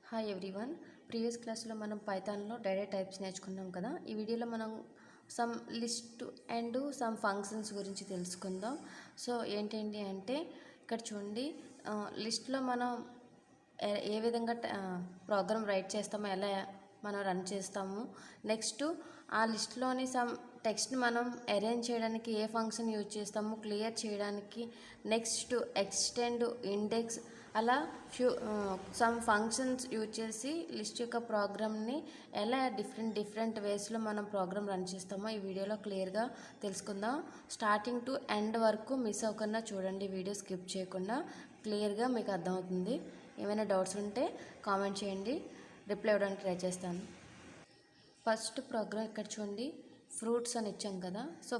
Hi everyone. Previous క్లాస్లో మనం పైథాన్లో data types నేర్చుకున్నాం కదా. ఈ వీడియోలో మనం some list and some functions గురించి తెలుసుకుందాం. సో ఏంటండి అంటే ఇక్కడ చూడండి, లిస్ట్లో మనం ఏ విధంగా ప్రోగ్రామ్ రైట్ చేస్తామో, ఎలా మనం రన్ చేస్తాము. నెక్స్ట్ ఆ లిస్ట్లోని సమ్ టెక్స్ట్ని మనం అరేంజ్ చేయడానికి ఏ ఫంక్షన్ యూజ్ చేస్తాము, క్లియర్ చేయడానికి, నెక్స్ట్ ఎక్స్టెండ్, ఇండెక్స్, అలా సమ్ ఫంక్షన్స్ యూజ్ చేసి లిస్ట్ యొక్క ప్రోగ్రామ్ని ఎలా డిఫరెంట్ వేస్లో మనం ప్రోగ్రామ్ రన్ చేస్తామో ఈ వీడియోలో క్లియర్గా తెలుసుకుందాం. స్టార్టింగ్ టు ఎండ్ వరకు మిస్ అవ్వకుండా చూడండి, వీడియో స్కిప్ చేయకుండా. క్లియర్గా మీకు అర్థమవుతుంది. ఏమైనా డౌట్స్ ఉంటే కామెంట్ చేయండి, రిప్లై ఇవ్వడానికి ట్రై చేస్తాను. ఫస్ట్ ప్రోగ్రామ్ ఇక్కడ చూడండి, ఫ్రూట్స్ అని ఇచ్చాం కదా. సో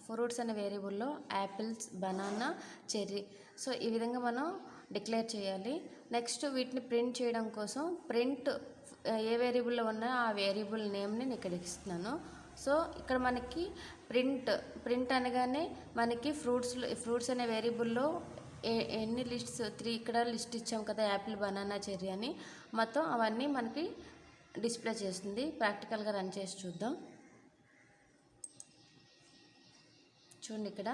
ఫ్రూట్స్ అనే వేరియబుల్లో యాపిల్స్, బనానా, చెర్రీ, సో ఈ విధంగా మనం డిక్లేర్ చేయాలి. నెక్స్ట్ వీటిని ప్రింట్ చేయడం కోసం ప్రింట్ ఏ వేరియబుల్లో ఉన్నాయో ఆ వేరియబుల్ నేమ్ని నేను ఇక్కడ ఇస్తున్నాను. సో ఇక్కడ మనకి ప్రింట్ అనగానే మనకి ఫ్రూట్స్ అనే వేరియబుల్లో ఎన్ని లిస్ట్స్ 3 ఇక్కడ లిస్ట్ ఇచ్చాం కదా, యాపిల్, బనానా, చెర్రీ అని. మొత్తం అవన్నీ మనకి డిస్ప్లే చేస్తుంది. ప్రాక్టికల్గా రన్ చేసి చూద్దాం. చూడండి, ఇక్కడ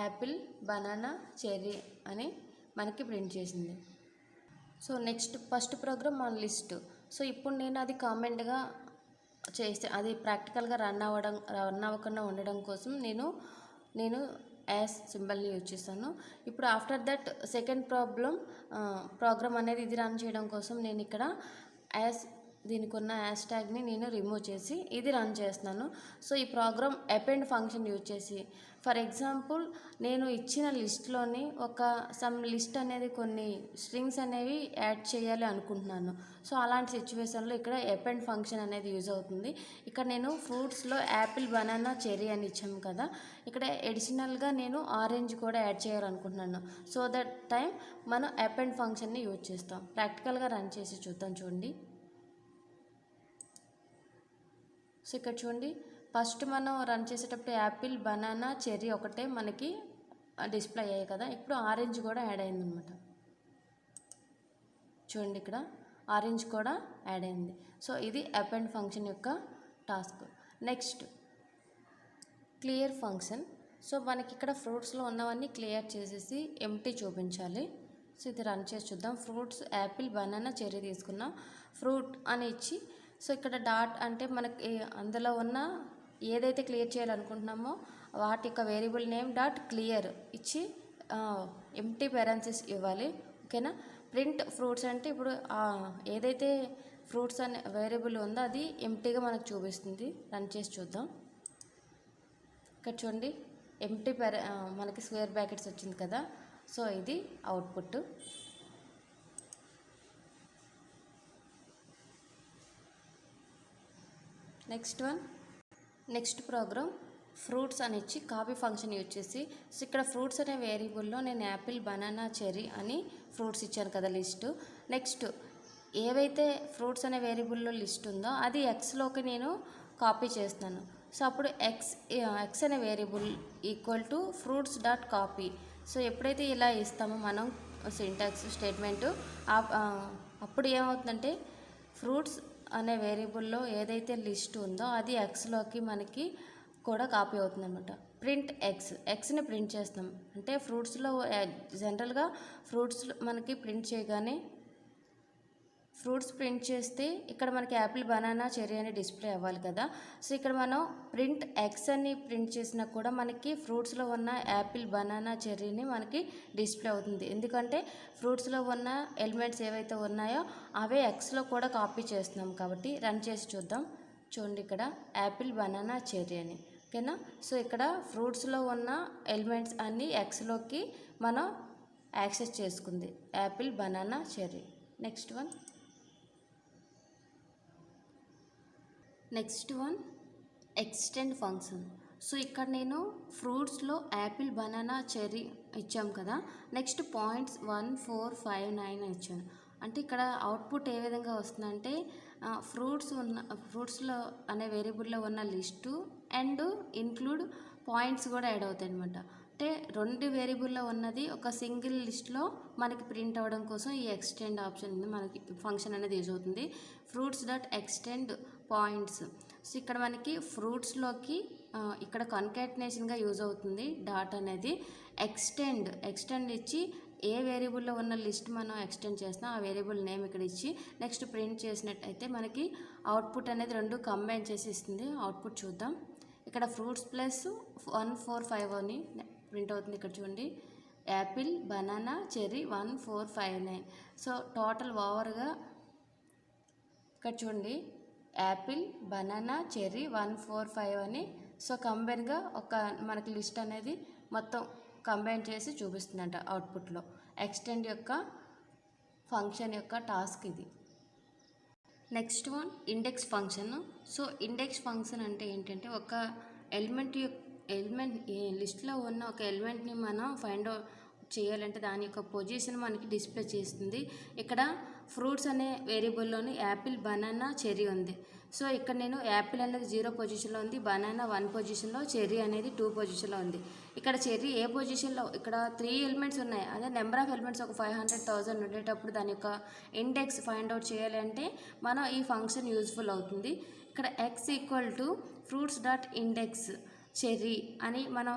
యాపిల్, బనానా, చెర్రీ అని మనకి ప్రింట్ చేసింది. సో నెక్స్ట్ ఫస్ట్ ప్రోగ్రామ్ మన లిస్ట్. సో ఇప్పుడు నేను అది కామెంట్గా చేస్తే అది ప్రాక్టికల్గా రన్ అవ్వకుండా ఉండడం కోసం నేను యాస్ సింబల్ని యూజ్ చేస్తాను. ఇప్పుడు ఆఫ్టర్ దట్ సెకండ్ ప్రోగ్రామ్ అనేది ఇది రన్ చేయడం కోసం నేను ఇక్కడ దీనికి ఉన్న హ్యాష్ ట్యాగ్ని నేను రిమూవ్ చేసి ఇది రన్ చేస్తున్నాను. సో ఈ ప్రోగ్రామ్ అపెండ్ ఫంక్షన్ యూజ్ చేసి, ఫర్ ఎగ్జాంపుల్ నేను ఇచ్చిన లిస్ట్లోని సమ్ లిస్ట్ అనేది కొన్ని స్ట్రింగ్స్ అనేవి యాడ్ చేయాలి అనుకుంటున్నాను. సో అలాంటి సిచ్యువేషన్లో ఇక్కడ అపెండ్ ఫంక్షన్ అనేది యూజ్ అవుతుంది. ఇక్కడ నేను ఫ్రూట్స్లో యాపిల్, బనానా, చెర్రీ అని ఇచ్చాము కదా, ఇక్కడ అడిషనల్గా నేను ఆరెంజ్ కూడా యాడ్ చేయాలనుకుంటున్నాను. సో దట్ టైం మనం అపెండ్ ఫంక్షన్ని యూజ్ చేస్తాం. ప్రాక్టికల్గా రన్ చేసి చూద్దాం. చూడండి, సో ఇక్కడ చూడండి, ఫస్ట్ మనం రన్ చేసేటప్పుడు యాపిల్, బనానా, చెర్రీ ఒకటే మనకి డిస్ప్లే అయ్యాయి కదా. ఇప్పుడు ఆరెంజ్ కూడా యాడ్ అయిందనమాట. చూడండి, ఇక్కడ ఆరెంజ్ కూడా యాడ్ అయింది. సో ఇది అపెండ్ ఫంక్షన్ యొక్క task. Next clear function. So మనకి ఇక్కడ ఫ్రూట్స్లో ఉన్నవన్నీ క్లియర్ చేసేసి ఎంప్టీ చూపించాలి. సో ఇది రన్ చేసి చూద్దాం. ఫ్రూట్స్ యాపిల్, బనానా, చెర్రీ తీసుకున్నాం. ఫ్రూట్ అని ఇచ్చి, సో ఇక్కడ డాట్ అంటే మనకి అందులో ఉన్న ఏదైతే క్లియర్ చేయాలనుకుంటున్నామో వాటి యొక్క వేరియబుల్ నేమ్ డాట్ క్లియర్ ఇచ్చి ఎంప్టీ పెరెన్సిస్ ఇవ్వాలి. ఓకేనా. ప్రింట్ ఫ్రూట్స్ అంటే ఇప్పుడు ఏదైతే ఫ్రూట్స్ అనే వేరియబుల్ ఉందో అది ఎంప్టీగా మనకు చూపిస్తుంది. రన్ చేసి చూద్దాం. ఇక్కడ చూడండి, ఎంప్టీ మనకి స్క్వేర్ బ్రాకెట్స్ వచ్చింది కదా. సో ఇది అవుట్పుట్. నెక్స్ట్ ప్రోగ్రామ్ ఫ్రూట్స్ అని ఇచ్చి కాపీ ఫంక్షన్ యూజ్ చేసి, సో ఇక్కడ ఫ్రూట్స్ అనే వేరియబుల్లో నేను యాపిల్, బనానా, చెర్రీ అని ఫ్రూట్స్ ఇచ్చాను కదా లిస్టు. నెక్స్ట్ ఏవైతే ఫ్రూట్స్ అనే వేరియబుల్లో లిస్ట్ ఉందో అది ఎక్స్లోకి నేను కాపీ చేస్తాను. సో అప్పుడు ఎక్స్ అనే variable equal to fruits dot copy. So ఎప్పుడైతే ఇలా ఇస్తామో మనం సింటాక్స్ స్టేట్మెంటు, అప్పుడు ఏమవుతుందంటే ఫ్రూట్స్ అనే వేరియబుల్లో ఏదైతే లిస్ట్ ఉందో అది ఎక్స్లోకి మనకి కూడా కాపీ అవుతుంది అనమాట. ప్రింట్ ఎక్స్ని ప్రింట్ చేస్తాం. అంటే ఫ్రూట్స్లో జనరల్గా ఫ్రూట్స్ మనకి ప్రింట్ చేయగానే ఫ్రూట్స్ ప్రింట్ చేస్తే ఇక్కడ మనకి యాపిల్, బనానా, చెర్రీ అని డిస్ప్లే అవ్వాలి కదా. సో ఇక్కడ మనం ప్రింట్ ఎక్స్ అని ప్రింట్ చేసినా కూడా మనకి ఫ్రూట్స్లో ఉన్న యాపిల్, బనానా, చెర్రీని మనకి డిస్ప్లే అవుతుంది. ఎందుకంటే ఫ్రూట్స్లో ఉన్న ఎలిమెంట్స్ ఏవైతే ఉన్నాయో అవే ఎక్స్లో కూడా కాపీ చేస్తున్నాం కాబట్టి. రన్ చేసి చూద్దాం. చూడండి, ఇక్కడ యాపిల్, బనానా, చెర్రీ అని. ఓకేనా. సో ఇక్కడ ఫ్రూట్స్లో ఉన్న ఎలిమెంట్స్ అన్నీ ఎక్స్లోకి మనం యాక్సెస్ చేసుకుంది, Apple, banana, cherry. Next one extend function. So ఇక్కడ నేను ఫ్రూట్స్లో యాపిల్, బనానా, చెర్రీ ఇచ్చాం కదా. నెక్స్ట్ పాయింట్స్ 1, 4, 5, 9 ఇచ్చాను. అంటే ఇక్కడ అవుట్పుట్ ఏ విధంగా వస్తుందంటే ఫ్రూట్స్లో అనే వేరియబుల్లో ఉన్న లిస్టు అండ్ ఇంక్లూడ్ పాయింట్స్ కూడా యాడ్ అవుతాయి అనమాట. అంటే 2 వేరియబుల్లో ఉన్నది ఒక సింగిల్ లిస్ట్లో మనకి ప్రింట్ అవ్వడం కోసం ఈ ఎక్స్టెండ్ ఆప్షన్ ఉంది, మనకి ఫంక్షన్ అనేది యూజ్ అవుతుంది. Fruits dot extend points. So ఇక్కడ మనకి ఫ్రూట్స్లోకి ఇక్కడ కన్కాటినేషన్గా యూజ్ అవుతుంది డాట్ అనేది. ఎక్స్టెండ్ ఇచ్చి ఏ వేరియబుల్లో ఉన్న లిస్ట్ మనం ఎక్స్టెండ్ చేస్తాం ఆ వేరియబుల్ నేమ్ ఇక్కడ ఇచ్చి నెక్స్ట్ ప్రింట్ చేసినట్టయితే మనకి అవుట్పుట్ అనేది 2 కంబైన్ చేసి ఇస్తుంది. అవుట్పుట్ చూద్దాం. ఇక్కడ ఫ్రూట్స్ ప్లస్ 1 4 5 అని ప్రింట్ అవుతుంది. ఇక్కడ చూడండి, Apple, banana, cherry 1 4 5 9. So total ఓవర్గా ఇక్కడ చూడండి, యాపిల్, బనానా, చెర్రీ 1 4 5 అని సో కంబైన్గా ఒక మనకి లిస్ట్ అనేది మొత్తం కంబైన్ చేసి చూపిస్తుందంట అవుట్పుట్లో. ఎక్స్టెండ్ యొక్క ఫంక్షన్ యొక్క టాస్క్ ఇది. Next one index function. So index function అంటే ఏంటంటే ఒక ఎలిమెంట్ లిస్ట్లో ఉన్న ఒక ఎలిమెంట్ని మనం ఫైండ్ అవుట్ చేయాలంటే దాని యొక్క పొజిషన్ మనకి డిస్ప్లే చేస్తుంది. ఇక్కడ ఫ్రూట్స్ అనే వేరియబుల్లోని యాపిల్, బనానా, చెర్రీ ఉంది. సో ఇక్కడ నేను యాపిల్ అనేది 0 పొజిషన్లో ఉంది, బనానా 1 పొజిషన్లో, చెర్రీ అనేది 2 పొజిషన్లో ఉంది. ఇక్కడ చెర్రీ ఏ పొజిషన్లో, ఇక్కడ 3 ఎలిమెంట్స్ ఉన్నాయి, అదే నెంబర్ ఆఫ్ ఎలిమెంట్స్ ఒక 500,000 ఉండేటప్పుడు దాని యొక్క ఇండెక్స్ ఫైండ్ అవుట్ చేయాలి అంటే మనం ఈ ఫంక్షన్ యూజ్ఫుల్ అవుతుంది. ఇక్కడ x equal to fruits dot index cherry అని మనం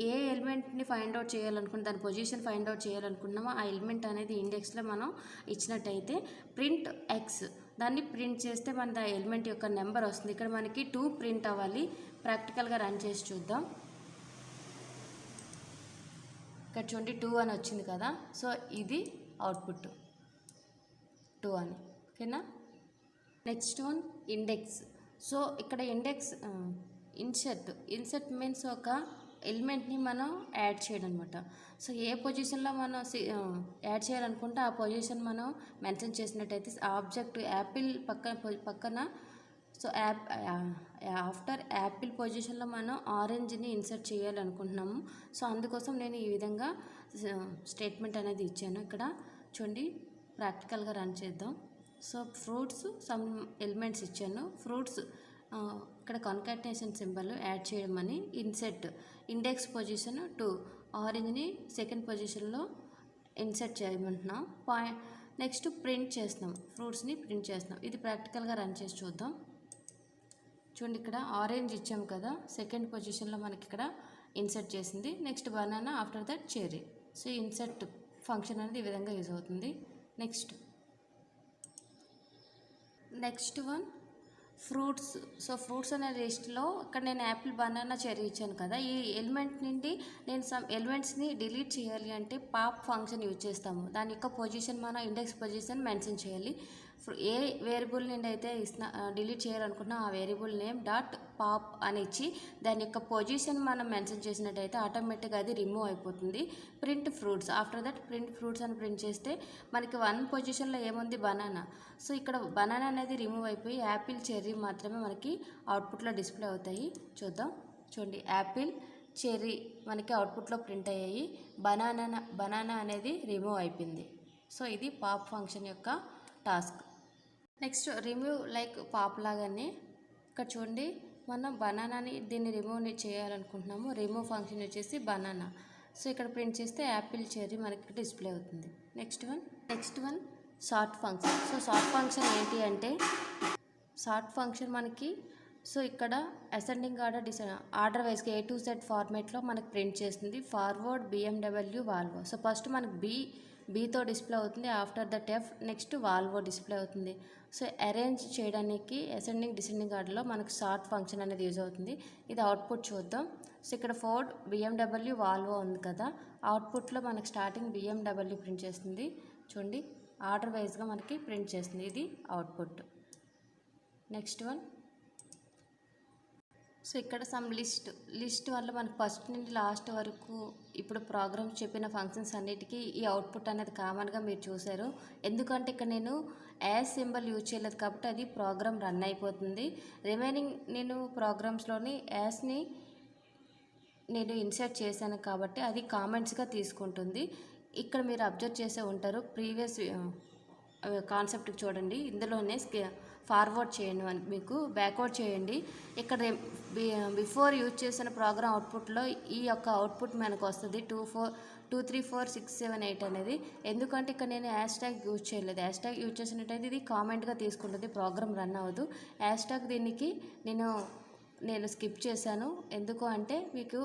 ఏ ఎలిమెంట్ని ఫైండ్ అవుట్ చేయాలనుకున్న దాని పొజిషన్ ఫైండ్ అవుట్ చేయాలనుకున్నామో ఆ ఎలిమెంట్ అనేది ఇండెక్స్లో మనం ఇచ్చినట్టయితే ప్రింట్ ఎక్స్ దాన్ని ప్రింట్ చేస్తే మన ఎలిమెంట్ యొక్క నెంబర్ వస్తుంది. ఇక్కడ మనకి 2 ప్రింట్ అవ్వాలి. ప్రాక్టికల్గా రన్ చేసి చూద్దాం. ఇక్కడ చూడండి 2 అని వచ్చింది కదా. సో ఇది అవుట్పుట్ 2 అని. ఓకేనా. Next one index. సో ఇక్కడ ఇండెక్స్ ఇన్సర్ట్ మీన్స్ ఒక ఎలిమెంట్ని మనం యాడ్ చేయడం అనమాట. సో ఏ పొజిషన్లో మనం యాడ్ చేయాలనుకుంటే ఆ పొజిషన్ మనం మెన్షన్ చేసినట్టయితే ఆబ్జెక్ట్ యాపిల్ పక్కన సో ఆఫ్టర్ యాపిల్ పొజిషన్లో మనం ఆరెంజ్ని ఇన్సర్ట్ చేయాలనుకుంటున్నాము. సో అందుకోసం నేను ఈ విధంగా స్టేట్మెంట్ అనేది ఇచ్చాను. ఇక్కడ చూడండి, ప్రాక్టికల్గా రన్ చేద్దాం. సో ఫ్రూట్స్ సమ్ ఎలిమెంట్స్ ఇచ్చాను. ఫ్రూట్స్ ఇక్కడ కన్కాటినేషన్ సింబల్ యాడ్ చేయమని, ఇన్సెట్ ఇండెక్స్ పొజిషన్ 2 ఆరెంజ్ని సెకండ్ పొజిషన్లో ఇన్సర్ట్ చేయమంటున్నాం. నెక్స్ట్ ప్రింట్ చేస్తున్నాం, ఫ్రూట్స్ని ప్రింట్ చేస్తున్నాం. ఇది ప్రాక్టికల్గా రన్ చేసి చూద్దాం. చూడండి, ఇక్కడ ఆరెంజ్ ఇచ్చాం కదా, సెకండ్ పొజిషన్లో మనకి ఇక్కడ ఇన్సర్ట్ చేసింది. Next banana, after that cherry. So insert function అనేది ఈ విధంగా యూజ్ అవుతుంది. Next one fruits. So fruits అనే లిస్ట్లో ఇక్కడ నేను యాపిల్, బనానా, చెర్రీ ఇచ్చాను కదా. ఈ ఎలిమెంట్ నుండి నేను సమ్ ఎలిమెంట్స్ని డిలీట్ చేయాలి అంటే పాప్ ఫంక్షన్ యూజ్ చేస్తాము. దాని యొక్క పొజిషన్ మనం ఇండెక్స్ పొజిషన్ మెన్షన్ చేయాలి. ఏ వేరియబుల్ నుండి అయితే డిలీట్ చేయాలనుకున్నా ఆ వేరియబుల్ నేమ్ డాట్ పాప్ అని ఇచ్చి దాని యొక్క పొజిషన్ మనం మెన్షన్ చేసినట్టయితే ఆటోమేటిక్గా అది రిమూవ్ అయిపోతుంది. Print fruits, after that print fruits అని ప్రింట్ చేస్తే మనకి 1 పొజిషన్లో ఏముంది, బనానా. సో ఇక్కడ బనానా అనేది రిమూవ్ అయిపోయి యాపిల్, చెర్రీ మాత్రమే మనకి అవుట్పుట్లో డిస్ప్లే అవుతాయి. చూడండి, యాపిల్, చెర్రీ మనకి అవుట్పుట్లో ప్రింట్ అయ్యాయి. బనానా అనేది రిమూవ్ అయిపోయింది. సో ఇది పాప్ ఫంక్షన్ యొక్క task. Next remove like pop లాగానే ఇక్కడ చూడండి, మనం బనానాని దీన్ని రిమూవ్ చేయాలనుకుంటున్నాము. రిమూవ్ ఫంక్షన్ వచ్చేసి బనానా. సో ఇక్కడ ప్రింట్ చేస్తే యాపిల్, చెర్రీ మనకి డిస్ప్లే అవుతుంది. Next one sort function. So sort function ఏంటి అంటే, సార్ట్ ఫంక్షన్ మనకి సో ఇక్కడ అసెండింగ్ ఆర్డర్ వైజ్గా A to Z ఫార్మేట్లో మనకి ప్రింట్ చేస్తుంది. Forward, BMW, Volvo. So first మనకి బీతో డిస్ప్లే అవుతుంది. After that F, next Volvo display అవుతుంది. సో అరేంజ్ చేయడానికి అసెండింగ్, డిసెండింగ్ ఆర్డర్లో మనకు సార్ట్ ఫంక్షన్ అనేది యూజ్ అవుతుంది. ఇది అవుట్పుట్ చూద్దాం. సో ఇక్కడ ఫోర్డ్, BMW, వాల్వో ఉంది కదా. అవుట్పుట్లో మనకు స్టార్టింగ్ BMW ప్రింట్ చేస్తుంది. చూడండి, ఆర్డర్ వైజ్గా మనకి ప్రింట్ చేస్తుంది. ఇది అవుట్పుట్. Next one. సో ఇక్కడ సమ్ లిస్ట్ వల్ల మనకు ఫస్ట్ నుండి లాస్ట్ వరకు ఇప్పుడు ప్రోగ్రామ్స్ చెప్పిన ఫంక్షన్స్ అన్నిటికీ ఈ అవుట్పుట్ అనేది కామన్గా మీరు చూసారు. ఎందుకంటే ఇక్కడ నేను యాజ్ సింబల్ యూజ్ చేయలేదు కాబట్టి అది ప్రోగ్రామ్ రన్ అయిపోతుంది. రిమైనింగ్ నేను ప్రోగ్రామ్స్లోని యాజ్ని నేను ఇన్సర్ట్ చేశాను కాబట్టి అది కామెంట్స్గా తీసుకుంటుంది. ఇక్కడ మీరు అబ్జర్వ్ చేసే ఉంటారు, ప్రీవియస్ కాన్సెప్ట్కి చూడండి. ఇందులోనే ఫార్వర్డ్ చేయండి, మీకు బ్యాక్వర్డ్ చేయండి. ఇక్కడ బిఫోర్ యూజ్ చేసిన ప్రోగ్రామ్ అవుట్పుట్లో ఈ యొక్క అవుట్పుట్ మనకు వస్తుంది 2 3 4 6 7 8 అనేది. ఎందుకంటే ఇక్కడ నేను హ్యాష్ ట్యాగ్ యూజ్ చేయలేదు. హ్యాష్ ట్యాగ్ యూజ్ చేసినట్టయితే ఇది కామెంట్గా తీసుకుంటుంది, ప్రోగ్రామ్ రన్ అవ్వదు. హ్యాష్ ట్యాగ్ దీనికి నేను స్కిప్ చేశాను. ఎందుకు అంటే మీకు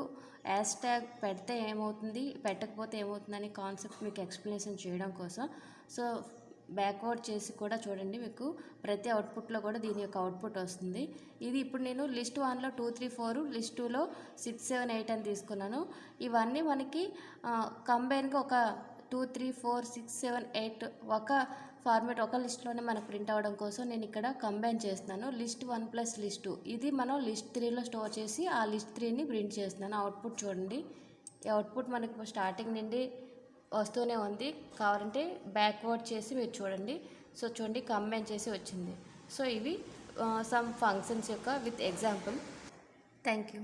హ్యాష్ ట్యాగ్ పెడితే ఏమవుతుంది, పెట్టకపోతే ఏమవుతుందని కాన్సెప్ట్ మీకు ఎక్స్ప్లెనేషన్ చేయడం కోసం. సో బ్యాక్వర్డ్ చేసి కూడా చూడండి, మీకు ప్రతి అవుట్పుట్లో కూడా దీని యొక్క అవుట్పుట్ వస్తుంది. ఇది ఇప్పుడు నేను లిస్ట్ 1లో 2 3 4, లిస్ట్ 2లో 6 7 8 అని తీసుకున్నాను. ఇవన్నీ మనకి కంబైన్గా ఒక 2 3 4 6 7 8 ఒక ఫార్మేట్ ఒక లిస్ట్లోనే మనకు ప్రింట్ అవ్వడం కోసం నేను ఇక్కడ కంబైన్ చేస్తున్నాను. లిస్ట్ 1 ప్లస్ లిస్ట్ 2 ఇది మనం లిస్ట్ 3లో స్టోర్ చేసి ఆ లిస్ట్ 3ని ప్రింట్ చేస్తున్నాను. అవుట్పుట్ చూడండి. ఈ అవుట్పుట్ మనకు స్టార్టింగ్ నుండి వస్తూనే ఉంది. కావాలంటే బ్యాక్వర్డ్ చేసి మీరు చూడండి. సో చూడండి, కంబైన్ చేసి వచ్చింది. సో ఇవి సమ్ ఫంక్షన్స్ యొక్క విత్ ఎగ్జాంపుల్. Thank you.